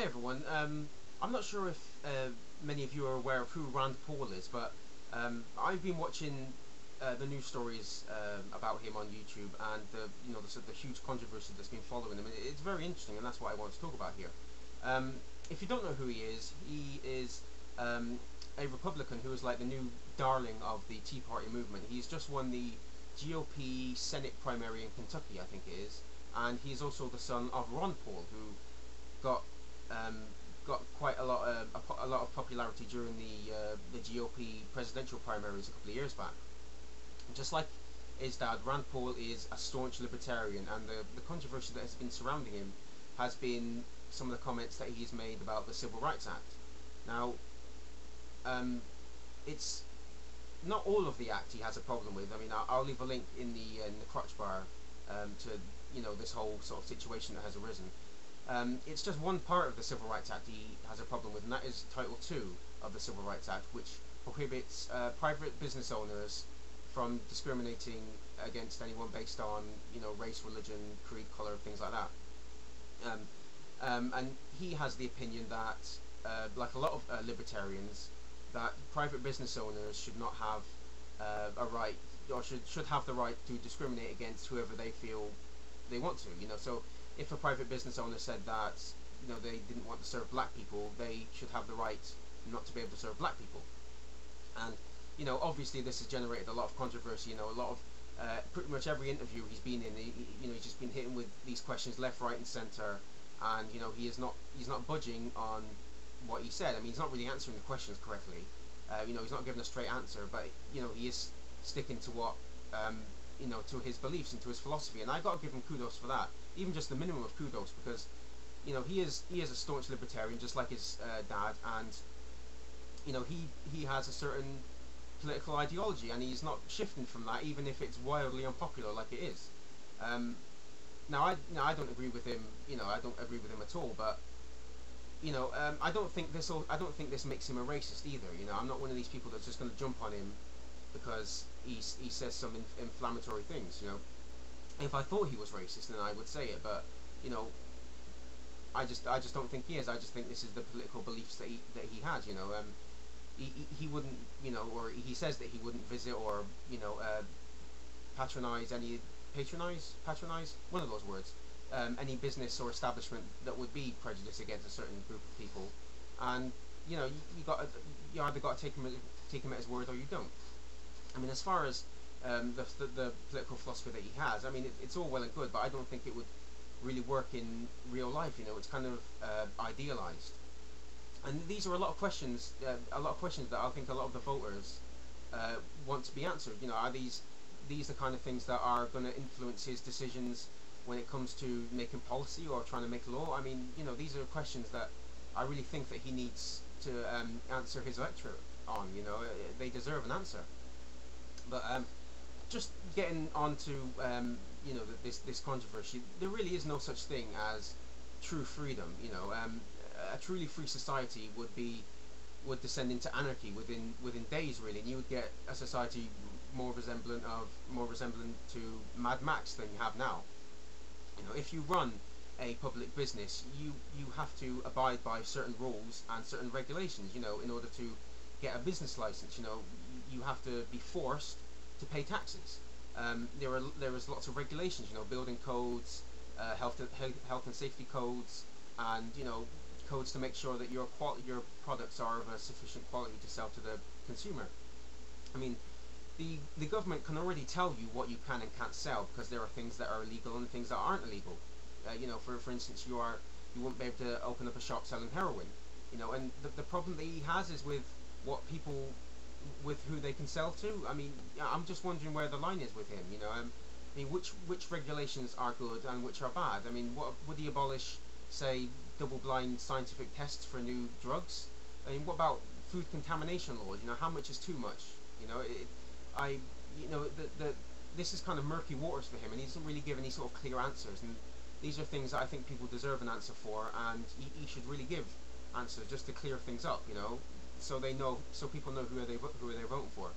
Hey everyone. I'm not sure if many of you are aware of who Rand Paul is, but I've been watching the news stories about him on YouTube and the huge controversy that's been following him. It's very interesting, and that's what I want to talk about here. If you don't know who he is a Republican who is like the new darling of the Tea Party movement. He's just won the GOP Senate primary in Kentucky, I think it is, and he's also the son of Ron Paul, who got got quite a lot of popularity during the GOP presidential primaries a couple of years back. Just like his dad, Rand Paul is a staunch libertarian, and the controversy that has been surrounding him has been some of the comments that he's made about the Civil Rights Act. Now, it's not all of the act he has a problem with. I mean, I'll leave a link in the crotch bar to this whole sort of situation that has arisen. It's just one part of the Civil Rights Act he has a problem with, and that is Title II of the Civil Rights Act, which prohibits private business owners from discriminating against anyone based on race, religion, creed, colour, things like that. And he has the opinion that, like a lot of libertarians, that private business owners should not have a right, or should have the right to discriminate against whoever they feel they want to. So if a private business owner said that they didn't want to serve black people, they should have the right not to be able to serve black people. And obviously this has generated a lot of controversy. A lot of pretty much every interview he's been in, he's just been hitting with these questions left, right, and centre, and he's not budging on what he said. I mean, he's not really answering the questions correctly. He's not giving a straight answer, but he is sticking to what to his beliefs and to his philosophy, and I got to give him kudos for that, even just the minimum of kudos, because he is a staunch libertarian, just like his dad, and he has a certain political ideology, and he's not shifting from that, even if it's wildly unpopular like it is. Now I don't agree with him. I don't agree with him at all, but I don't think this makes him a racist either. I'm not one of these people that's just going to jump on him because he says some inflammatory things. If I thought he was racist, then I would say it, but I just don't think he is. I just think this is the political beliefs that he has. He wouldn't, or he says that he wouldn't visit or patronize one of those words, any business or establishment that would be prejudiced against a certain group of people, and you either got to take him at his word or you don't. I mean, as far as the political philosophy that he has, I mean, it's all well and good, but I don't think it would really work in real life. It's kind of idealized, and these are a lot of questions that I think a lot of the voters want to be answered. Are these the kind of things that are going to influence his decisions when it comes to making policy or trying to make law? I mean, these are questions that I really think that he needs to answer his electorate on. They deserve an answer. But just getting on to this controversy, there really is no such thing as true freedom. A truly free society would descend into anarchy within days, really, and you would get a society more resemblant to Mad Max than you have now. If you run a public business, you have to abide by certain rules and certain regulations. In order to get a business license, you have to be forced to pay taxes. There is lots of regulations, building codes, health and safety codes, and codes to make sure that your products are of a sufficient quality to sell to the consumer. I mean, the government can already tell you what you can and can't sell, because there are things that are illegal and things that aren't illegal. For instance, you won't be able to open up a shop selling heroin. And the problem that he has is with who they can sell to. I mean, I'm just wondering where the line is with him. I mean, which regulations are good and which are bad? I mean, what would he abolish? Say, double-blind scientific tests for new drugs? I mean, what about food contamination laws? How much is too much? This is kind of murky waters for him, and he doesn't really give any sort of clear answers. And these are things that I think people deserve an answer for, and he should really give answers just to clear things up. So people know who they're voting for.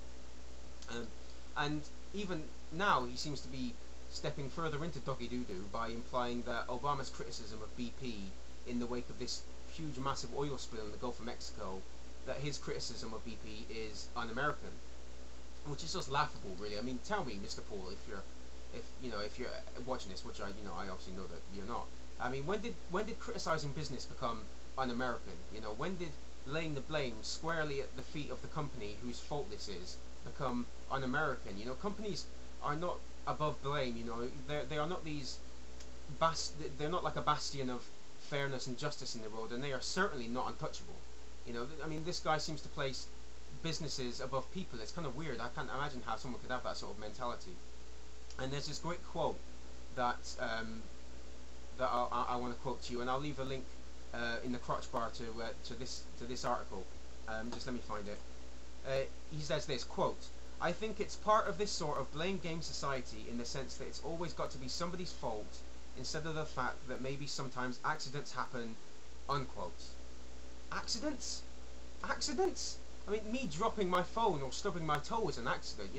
And even now, he seems to be stepping further into doggy doo-doo by implying that Obama's criticism of BP in the wake of this huge, massive oil spill in the Gulf of Mexico, that his criticism of BP is un-American, which is just laughable, really. I mean, tell me, Mr. Paul, if you're watching this, which I obviously know that you're not. I mean, when did criticizing business become un-American? When did laying the blame squarely at the feet of the company whose fault this is become un-American? Companies are not above blame. They are not these they're not like a bastion of fairness and justice in the world, and they are certainly not untouchable. I mean, this guy seems to place businesses above people. It's kind of weird. I can't imagine how someone could have that sort of mentality. And there's this great quote that I want to quote to you, and I'll leave a link in the crotch bar to this article. Just let me find it. He says this quote: "I think it's part of this sort of blame game society in the sense that it's always got to be somebody's fault instead of the fact that maybe sometimes accidents happen." Unquote. Accidents? Accidents? I mean, me dropping my phone or stubbing my toe is an accident.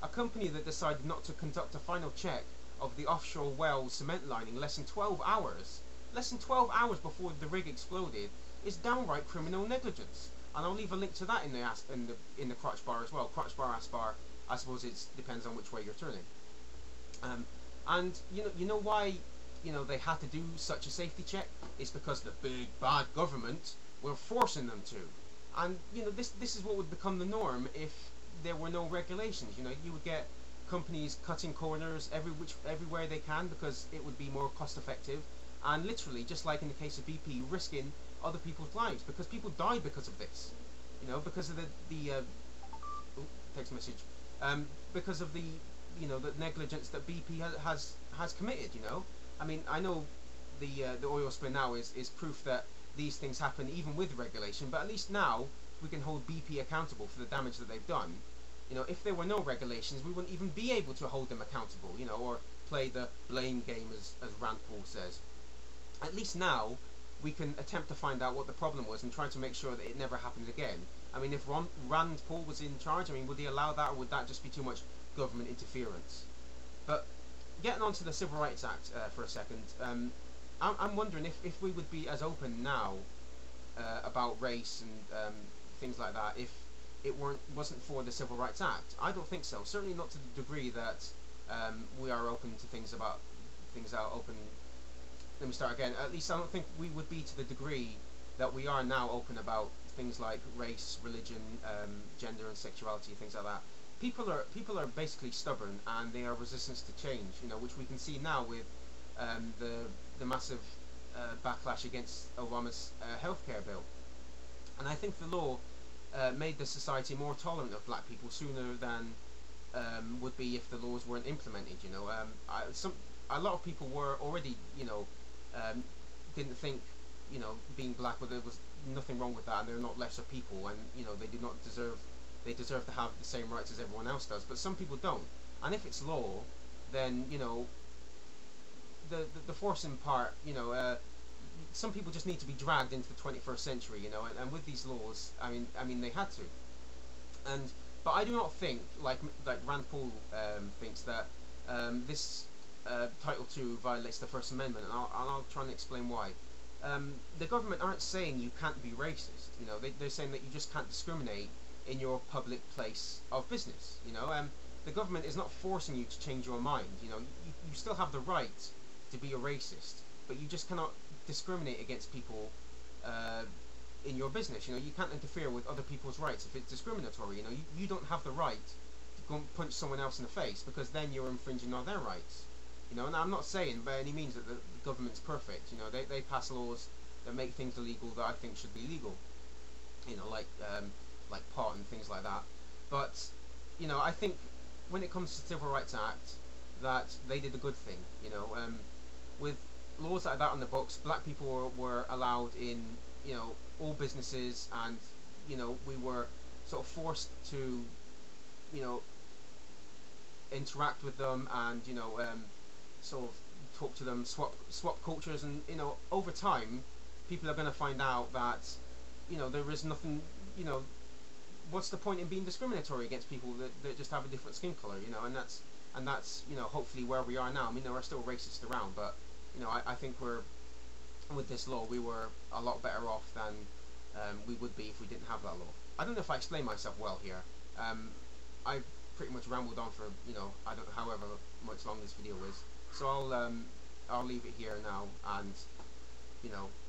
A company that decided not to conduct a final check of the offshore well cement lining less than 12 hours before the rig exploded is downright criminal negligence. And I'll leave a link to that in the crotch bar as well. Crotch bar, ass bar. I suppose it depends on which way you're turning. And you know why they had to do such a safety check? It's because the big bad government were forcing them to. And this is what would become the norm if there were no regulations. You would get companies cutting corners everywhere they can because it would be more cost effective, and literally, just like in the case of BP, risking other people's lives because people died because of this. Because of the text message, because of the negligence that BP has committed. I mean, I know the oil spill now is proof that these things happen even with regulation, but at least now we can hold BP accountable for the damage that they've done. If there were no regulations, we wouldn't even be able to hold them accountable, or play the blame game as Rand Paul says. At least now we can attempt to find out what the problem was and try to make sure that it never happens again. I mean, if Rand Paul was in charge, I mean, would he allow that, or would that just be too much government interference? But getting on to the Civil Rights Act for a second, I'm wondering if we would be as open now about race and things like that if it wasn't for the Civil Rights Act. I don't think so. Certainly not to the degree that we are open to things that are open. Let me start again. At least I don't think we would be to the degree that we are now open about things like race, religion, gender and sexuality, things like that. People are basically stubborn, and they are resistant to change. Which we can see now with the massive backlash against Obama's healthcare bill. And I think the law made the society more tolerant of black people sooner than would be if the laws weren't implemented. A lot of people were already, didn't think, being black, but there was nothing wrong with that, and they're not lesser people, and they do not deserve. They deserve to have the same rights as everyone else does. But some people don't. And if it's law, then the forcing part, some people just need to be dragged into the 21st century, and with these laws, I mean they had to. But I do not think, like Rand Paul thinks, that this Title II violates the First Amendment, and I'll try and explain why. The government aren't saying you can't be racist. They're saying that you just can't discriminate in your public place of business. The government is not forcing you to change your mind. You still have the right to be a racist, but you just cannot discriminate against people in your business. You can't interfere with other people's rights if it's discriminatory. You don't have the right to go and punch someone else in the face, because then you're infringing on their rights. And I'm not saying by any means that the government's perfect. They pass laws that make things illegal that I think should be legal. Like pot and things like that. But I think when it comes to the Civil Rights Act, that they did a good thing. With laws like that on the books, black people were allowed in all businesses, and we were sort of forced to interact with them, and sort of talk to them, swap cultures, and over time people are going to find out that there is nothing, what's the point in being discriminatory against people that just have a different skin color, and that's hopefully where we are now. I mean, there are still racists around, but I think we're with this law, we were a lot better off than we would be if we didn't have that law. I don't know if I explain myself well here. I've pretty much rambled on for, I don't however much long this video is. So I'll leave it here now, and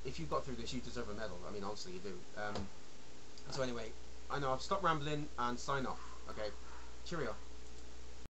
if you got through this, you deserve a medal. I mean, honestly, you do. So anyway, I know I've stopped rambling and sign off. Okay, cheerio.